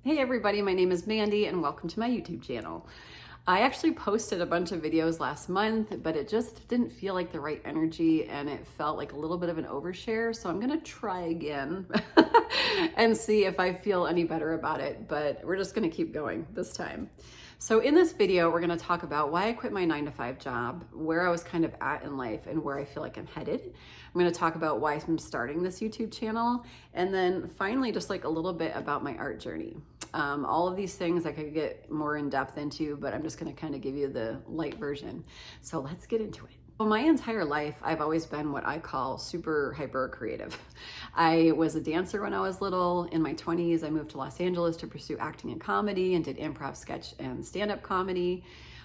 Hey everybody, my name is Mandy and welcome to my YouTube channel. I actually posted a bunch of videos last month, but it just didn't feel like the right energy and it felt like a little bit of an overshare. So I'm gonna try again and see if I feel any better about it, but we're just gonna keep going this time. So in this video, we're gonna talk about why I quit my 9-to-5 job, where I was kind of at in life and where I feel like I'm headed. I'm gonna talk about why I'm starting this YouTube channel. And then finally, just like a little bit about my art journey. All of these things I could get more in depth into, but I'm just gonna kind of give you the light version. So let's get into it. Well, my entire life, I've always been what I call super hyper creative. I was a dancer when I was little. In my 20s, I moved to Los Angeles to pursue acting and comedy and did improv, sketch, and stand-up comedy.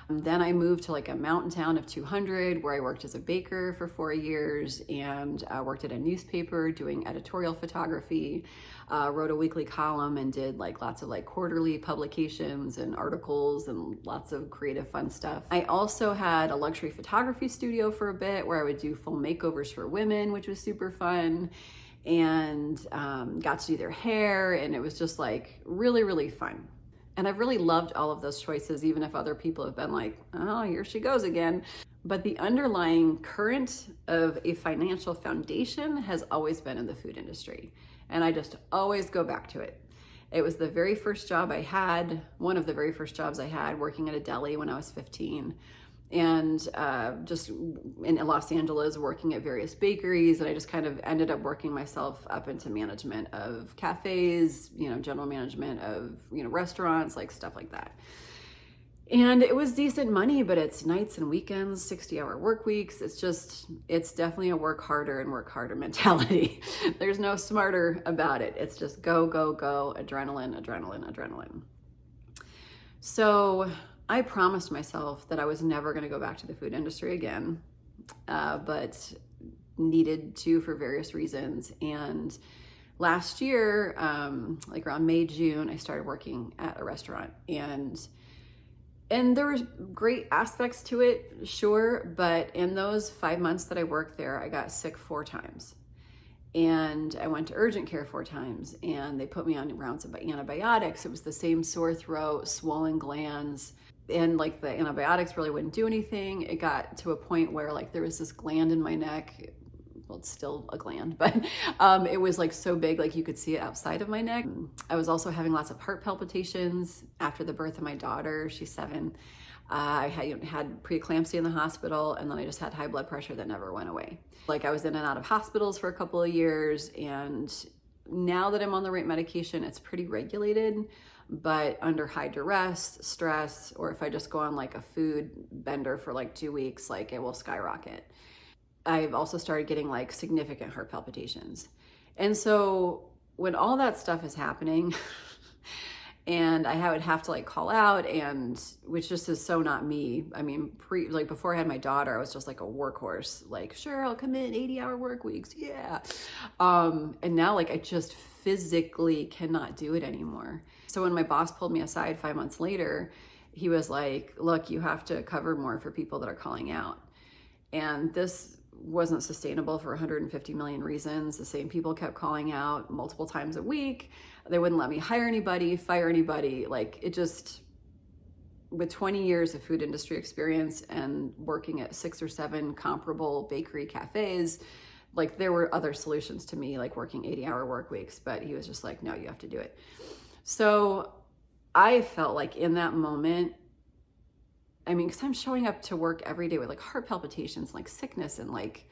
Then I moved to like a mountain town of 200 where I worked as a baker for 4 years and worked at a newspaper doing editorial photography, wrote a weekly column and did like lots of like quarterly publications and articles and lots of creative fun stuff. I also had a luxury photography studio for a bit where I would do full makeovers for women, which was super fun, and got to do their hair, and it was just like really, really fun. And I've really loved all of those choices, even if other people have been like, oh, here she goes again. But the underlying current of a financial foundation has always been in the food industry. And I just always go back to it. It was the very first job I had, one of the very first jobs I had, working at a deli when I was 15. And just in Los Angeles, working at various bakeries, and I just kind of ended up working myself up into management of cafes, general management of, restaurants, like stuff like that. And it was decent money, but it's nights and weekends, 60-hour work weeks. It's definitely a work harder and work harder mentality. There's no smarter about it. It's just go, go, go, adrenaline, adrenaline, adrenaline. So I promised myself that I was never going to go back to the food industry again, but needed to for various reasons. And last year, like around May, June, I started working at a restaurant, and there were great aspects to it, sure, but in those 5 months that I worked there, I got sick 4 times. And I went to urgent care 4 times, and they put me on rounds of antibiotics. It was the same sore throat, swollen glands, and like the antibiotics really wouldn't do anything. It got to a point where like there was this gland in my neck. Well, it's still a gland, but it was like so big, like you could see it outside of my neck. I was also having lots of heart palpitations after the birth of my daughter. She's 7. I had preeclampsia in the hospital, and then I just had high blood pressure that never went away. Like I was in and out of hospitals for a couple of years, and now that I'm on the right medication, it's pretty regulated, but under high duress, stress, or if I just go on like a food bender for like 2 weeks, like it will skyrocket. I've also started getting like significant heart palpitations. And so when all that stuff is happening, and I would have to like call out, and which just is so not me. I mean, before I had my daughter, I was just like a workhorse, like, sure, I'll come in 80-hour work weeks. Yeah. And now like I just physically cannot do it anymore. So when my boss pulled me aside 5 months later, he was like, look, you have to cover more for people that are calling out. And this wasn't sustainable for 150 million reasons. The same people kept calling out multiple times a week. They wouldn't let me hire anybody, fire anybody. Like it just, with 20 years of food industry experience and working at 6 or 7 comparable bakery cafes, like there were other solutions to me, like working 80-hour work weeks, but he was just like, no, you have to do it. So I felt like in that moment, I mean, because I'm showing up to work every day with like heart palpitations, like sickness, and like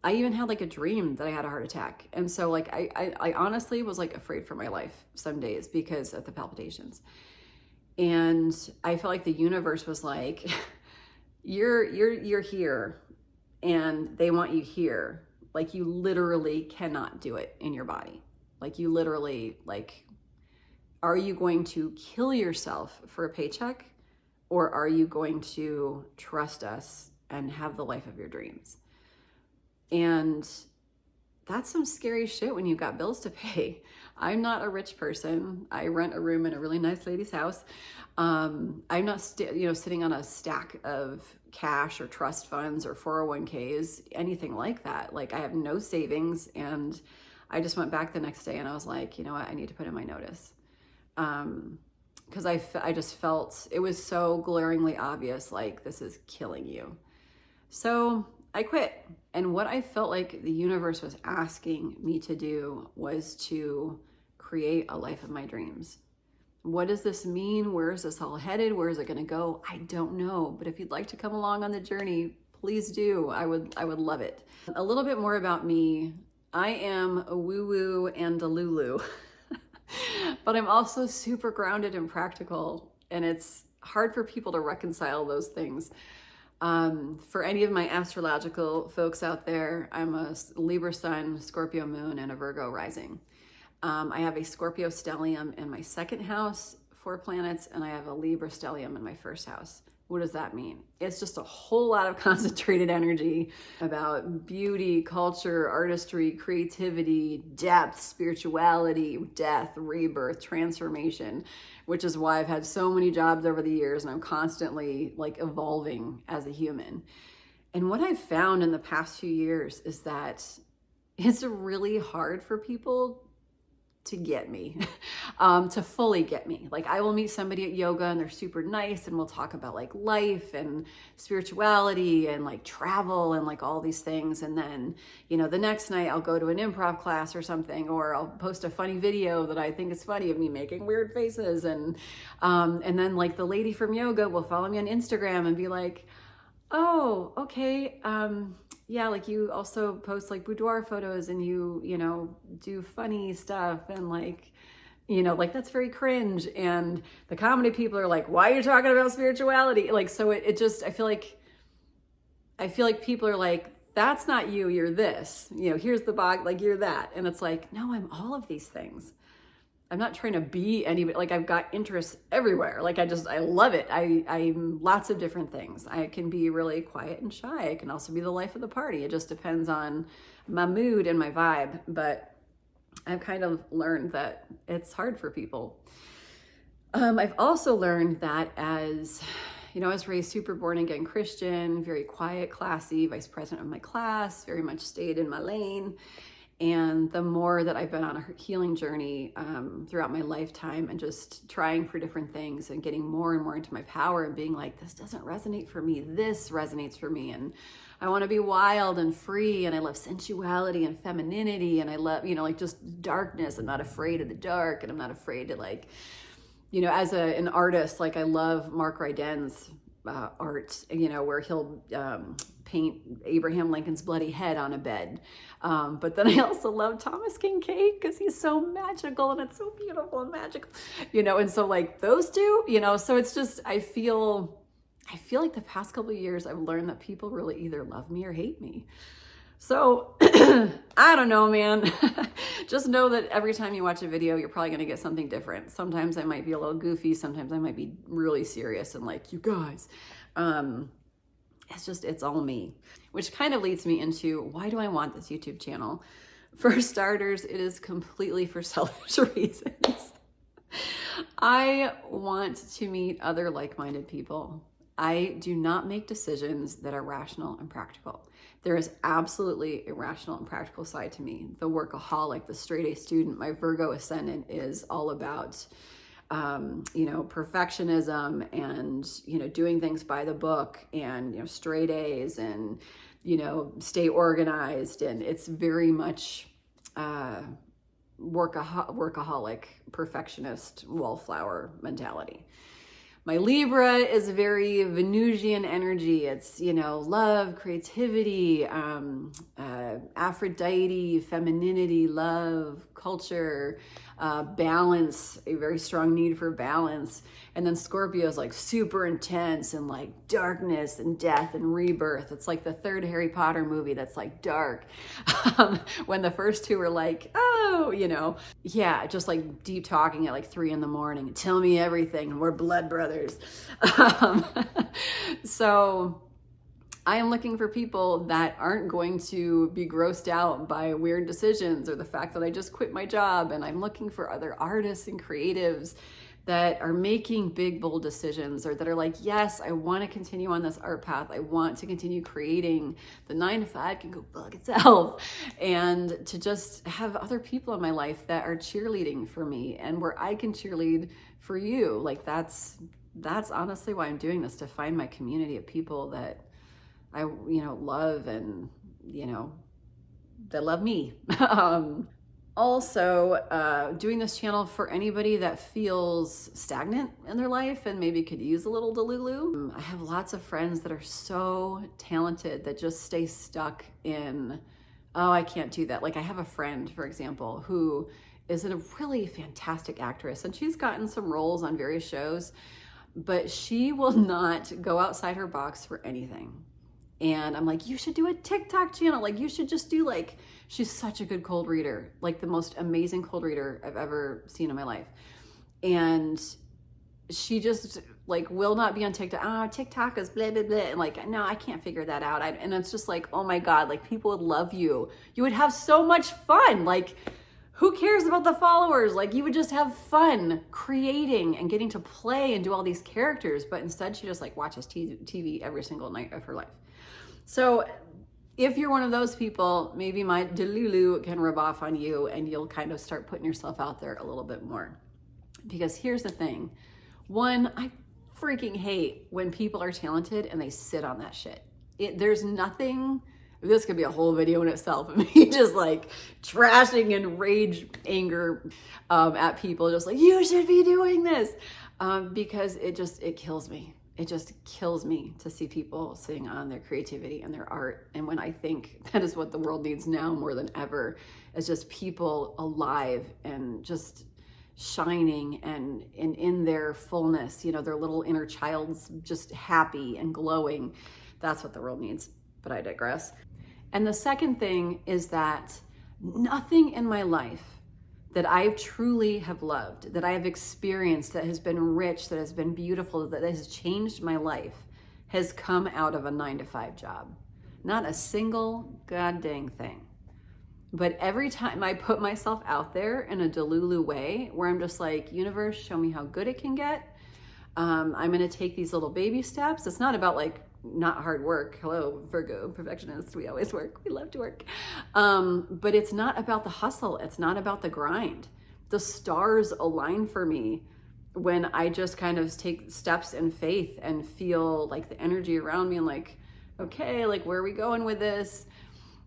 I even had like a dream that I had a heart attack. And so like I honestly was like afraid for my life some days because of the palpitations. And I felt like the universe was like, you're here and they want you here. Like you literally cannot do it in your body. Like you literally, like, are you going to kill yourself for a paycheck? Or are you going to trust us and have the life of your dreams? And that's some scary shit when you've got bills to pay. I'm not a rich person. I rent a room in a really nice lady's house. I'm not sitting on a stack of cash or trust funds or 401ks, anything like that. Like I have no savings, and I just went back the next day and I was like, you know what, I need to put in my notice. Because I just felt it was so glaringly obvious, like, this is killing you. So I quit. And what I felt like the universe was asking me to do was to create a life of my dreams. What does this mean? Where is this all headed? Where is it going to go? I don't know. But if you'd like to come along on the journey, please do. I would love it. A little bit more about me. I am a woo-woo and a lulu, but I'm also super grounded and practical. And it's hard for people to reconcile those things. For any of my astrological folks out there, I'm a Libra sun, Scorpio moon, and a Virgo rising. I have a Scorpio stellium in my second house, 4 planets, and I have a Libra stellium in my first house. What does that mean? It's just a whole lot of concentrated energy about beauty, culture, artistry, creativity, depth, spirituality, death, rebirth, transformation, which is why I've had so many jobs over the years and I'm constantly like evolving as a human. And what I've found in the past few years is that it's really hard for people to get me, to fully get me. Like, I will meet somebody at yoga and they're super nice and we'll talk about like life and spirituality and like travel and like all these things. And then, you know, the next night I'll go to an improv class or something, or I'll post a funny video that I think is funny of me making weird faces. And then like the lady from yoga will follow me on Instagram and be like, oh, okay. Yeah, like you also post like boudoir photos and you know, do funny stuff and like, you know, like that's very cringe. And the comedy people are like, why are you talking about spirituality? Like, so it just, I feel like people are like, that's not you, you're this, you know, here's the box, like you're that. And it's like, no, I'm all of these things. I'm not trying to be anybody. Like, I've got interests everywhere. Like, I love it. I'm lots of different things. I can be really quiet and shy. I can also be the life of the party. It just depends on my mood and my vibe. But I've kind of learned that it's hard for people. I've also learned that as, you know, I was raised super born again Christian, very quiet, classy, vice president of my class, very much stayed in my lane. And the more that I've been on a healing journey throughout my lifetime and just trying for different things and getting more and more into my power and being like, this doesn't resonate for me, this resonates for me. And I want to be wild and free. And I love sensuality and femininity. And I love, you know, like just darkness. I'm not afraid of the dark. And I'm not afraid to like, you know, as an artist, like I love Mark Ryden's art, you know, where he'll paint Abraham Lincoln's bloody head on a bed. But then I also love Thomas Kincaid because he's so magical and it's so beautiful and magical, you know, and so like those two, you know, so it's just, I feel like the past couple of years I've learned that people really either love me or hate me. So I don't know, man. Just know that every time you watch a video, you're probably going to get something different. Sometimes I might be a little goofy. Sometimes I might be really serious and like, you guys, it's all me, which kind of leads me into why do I want this YouTube channel? For starters, it is completely for selfish reasons. I want to meet other like-minded people. I do not make decisions that are rational and practical. There is absolutely a rational and practical side to me. The workaholic, the straight A student, my Virgo ascendant is all about, you know, perfectionism and, you know, doing things by the book and, you know, straight A's and, you know, stay organized. And it's very much workaholic, perfectionist, wallflower mentality. My Libra is very Venusian energy. It's, you know, love, creativity, Aphrodite, femininity, love, culture, balance, a very strong need for balance. And then Scorpio is like super intense and like darkness and death and rebirth. It's like the third Harry Potter movie that's like dark. When the first two were like, oh, you know, yeah, just like deep talking at like 3 a.m. Tell me everything. We're blood brothers. So I am looking for people that aren't going to be grossed out by weird decisions or the fact that I just quit my job. And I'm looking for other artists and creatives that are making big, bold decisions, or that are like, yes, I want to continue on this art path. I want to continue creating. The 9 to 5 can go fuck itself. And to just have other people in my life that are cheerleading for me and where I can cheerlead for you. Like that's honestly why I'm doing this, to find my community of people that I, love and, that love me. Also, doing this channel for anybody that feels stagnant in their life and maybe could use a little delulu. I have lots of friends that are so talented that just stay stuck in, oh, I can't do that. Like I have a friend, for example, who is a really fantastic actress, and she's gotten some roles on various shows, but she will not go outside her box for anything. And I'm like, you should do a TikTok channel. Like you should just do she's such a good cold reader, like the most amazing cold reader I've ever seen in my life. And she just will not be on TikTok. Oh, TikTok is blah, blah, blah. And no, I can't figure that out. And it's just oh my God, people would love you. You would have so much fun. Who cares about the followers? You would just have fun creating and getting to play and do all these characters. But instead she just watches TV every single night of her life. So if you're one of those people, maybe my delulu can rub off on you and you'll kind of start putting yourself out there a little bit more. Because here's the thing. One, I freaking hate when people are talented and they sit on that shit. There's nothing, this could be a whole video in itself of me just trashing and rage anger at people, just you should be doing this, because it kills me. It just kills me to see people sitting on their creativity and their art. And when I think that is what the world needs now more than ever, is just people alive and just shining and in their fullness, their little inner child's just happy and glowing. That's what the world needs, but I digress. And the second thing is that nothing in my life that I truly have loved, that I have experienced, that has been rich, that has been beautiful, that has changed my life, has come out of a 9-to-5 job. Not a single goddamn thing. But every time I put myself out there in a delulu way, where I'm just universe, show me how good it can get. I'm gonna take these little baby steps. It's not about not hard work. Hello, Virgo, perfectionists. We always work. We love to work. But it's not about the hustle. It's not about the grind. The stars align for me when I just kind of take steps in faith and feel the energy around me and okay, where are we going with this?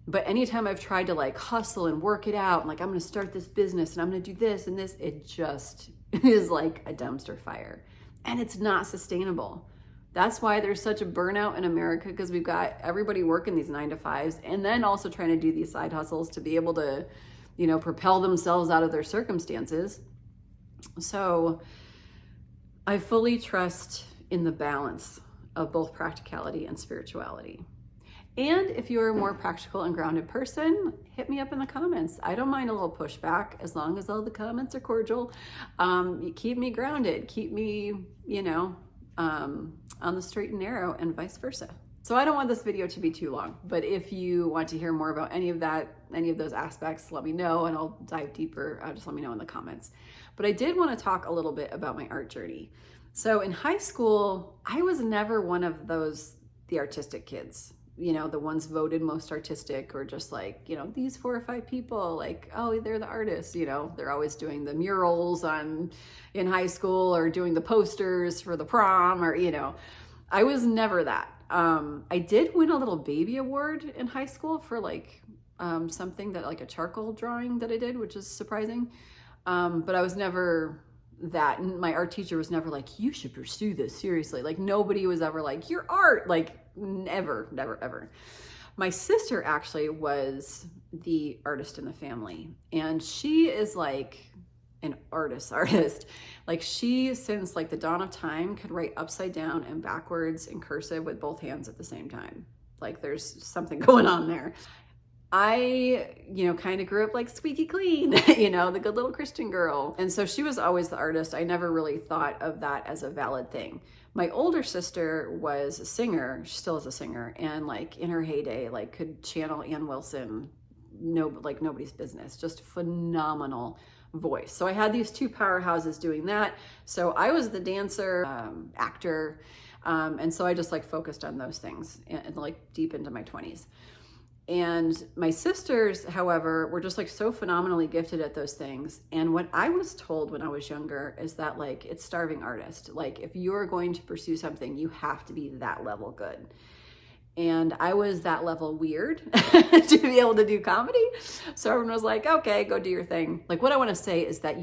But anytime I've tried to hustle and work it out, and I'm going to start this business and I'm going to do this and this, it just is like a dumpster fire. And it's not sustainable. That's why there's such a burnout in America, because we've got everybody working these 9-to-5s and then also trying to do these side hustles to be able to, propel themselves out of their circumstances. So I fully trust in the balance of both practicality and spirituality. And if you're a more practical and grounded person, hit me up in the comments. I don't mind a little pushback as long as all the comments are cordial. You keep me grounded, keep me, on the straight and narrow, and vice versa. So I don't want this video to be too long, but if you want to hear more about any of those aspects, let me know and I'll dive deeper. Just let me know in the comments. But I did want to talk a little bit about my art journey. So in high school, I was never one of the artistic kids, the ones voted most artistic, or just these 4 or 5 people, oh, they're the artists, they're always doing the murals in high school, or doing the posters for the prom, or, I was never that. I did win a little baby award in high school for something that a charcoal drawing that I did, which is surprising. But I was never that. And my art teacher was never you should pursue this seriously. Nobody was ever your art, never, never, ever. My sister actually was the artist in the family, and she is an artist. She, since the dawn of time, could write upside down and backwards in cursive with both hands at the same time. There's something going on there. I, kind of grew up squeaky clean, the good little Christian girl. And so she was always the artist. I never really thought of that as a valid thing. My older sister was a singer. She still is a singer. And in her heyday, could channel Ann Wilson, nobody's business. Just phenomenal voice. So I had these two powerhouses doing that. So I was the dancer, actor, and so I just like focused on those things and like deep into my 20s. And my sisters, however, were just like so phenomenally gifted at those things. And what I was told when I was younger is that like it's starving artist. Like if you're going to pursue something, you have to be that level good. And I was that level weird to be able to do comedy. So everyone was like, okay, go do your thing. Like what I want to say is that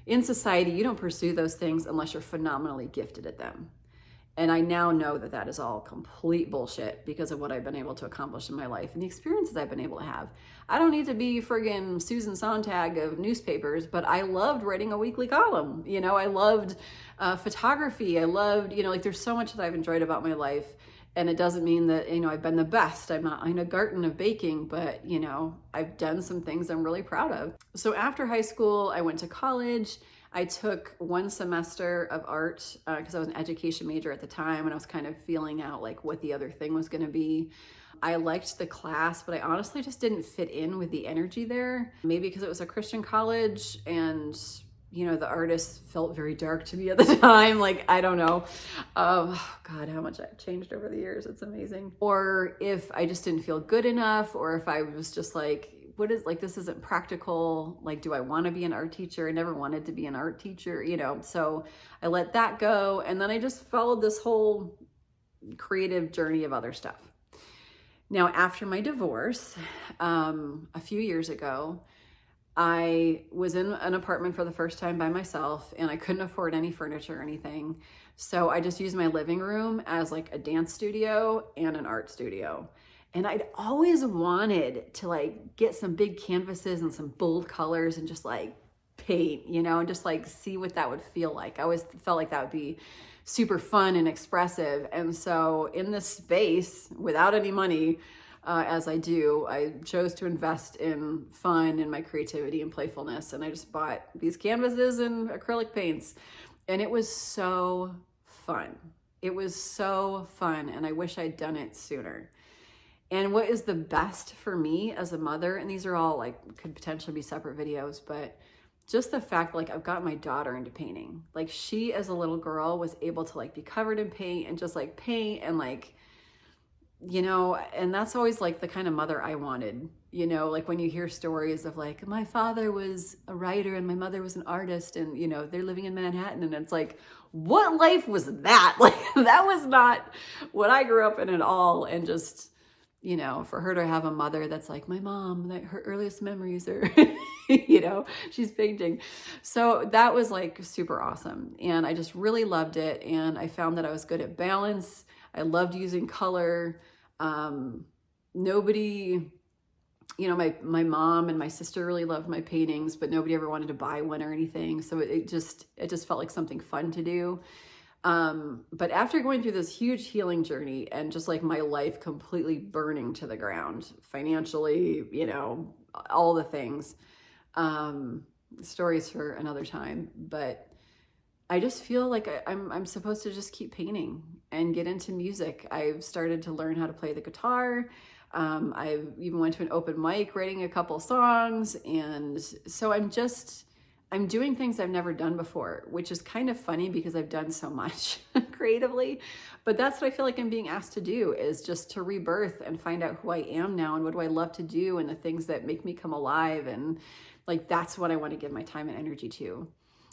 in society, you don't pursue those things unless you're phenomenally gifted at them. And I now know that that is all complete bullshit because of what I've been able to accomplish in my life and the experiences I've been able to have. I don't need to be friggin' Susan Sontag of newspapers, but I loved writing a weekly column. You know, I loved photography. I loved, like there's so much that I've enjoyed about my life. And it doesn't mean that, I've been the best. I'm not in a garden of baking, but, I've done some things I'm really proud of. So after high school, I went to college. I took 1 semester of art because I was an education major at the time and I was kind of feeling out like what the other thing was going to be. I liked the class, but I honestly just didn't fit in with the energy there. Maybe because it was a Christian college and the artist felt very dark to me at the time. Like, I don't know. Oh God, how much I've changed over the years. It's amazing. Or if I just didn't feel good enough, or if I was just like, this isn't practical. Like, do I want to be an art teacher? I never wanted to be an art teacher, so I let that go. And then I just followed this whole creative journey of other stuff. Now, after my divorce, a few years ago, I was in an apartment for the first time by myself and I couldn't afford any furniture or anything. So I just used my living room as like a dance studio and an art studio. And I'd always wanted to like get some big canvases and some bold colors and just like paint, and just like see what that would feel like. I always felt like that would be super fun and expressive. And so in this space, without any money, as I do, I chose to invest in fun and my creativity and playfulness. And I just bought these canvases and acrylic paints. And it was so fun. It was so fun. And I wish I'd done it sooner. And what is the best for me as a mother, and these are all like, could potentially be separate videos, but just the fact like I've got my daughter into painting. Like she as a little girl was able to like be covered in paint and just like paint and like, and that's always like the kind of mother I wanted, like when you hear stories of like, my father was a writer and my mother was an artist and, they're living in Manhattan. And it's like, what life was that? Like that was not what I grew up in at all. And just, for her to have a mother that's like my mom, that her earliest memories are, she's painting. So that was like super awesome. And I just really loved it. And I found that I was good at balance. I loved using color. Nobody, my mom and my sister really loved my paintings, but nobody ever wanted to buy one or anything. So it just felt like something fun to do. But after going through this huge healing journey and just like my life completely burning to the ground financially, all the things, stories for another time, but I just feel like I'm supposed to just keep painting and get into music. I've started to learn how to play the guitar. I even went to an open mic writing a couple songs. And so I'm doing things I've never done before, which is kind of funny because I've done so much creatively. But that's what I feel like I'm being asked to do, is just to rebirth and find out who I am now and what do I love to do and the things that make me come alive. And like, that's what I want to give my time and energy to.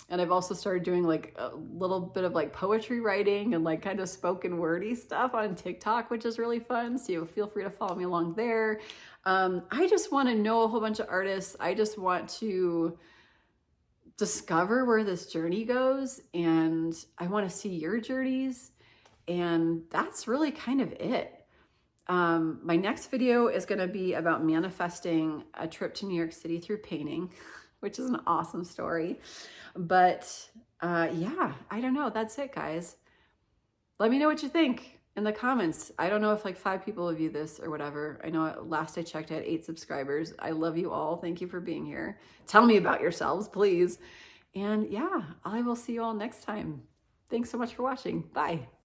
And I've also started doing like a little bit of like poetry writing and like kind of spoken wordy stuff on TikTok, which is really fun. So feel free to follow me along there. I just want to know a whole bunch of artists. I just want to discover where this journey goes, and I want to see your journeys. And that's really kind of it. My next video is going to be about manifesting a trip to New York City through painting, which is an awesome story. But yeah, I don't know. That's it, guys. Let me know what you think in the comments. I don't know if like 5 people have viewed this or whatever. I know last I checked I had 8 subscribers. I love you all. Thank you for being here. Tell me about yourselves, please. And yeah, I will see you all next time. Thanks so much for watching. Bye.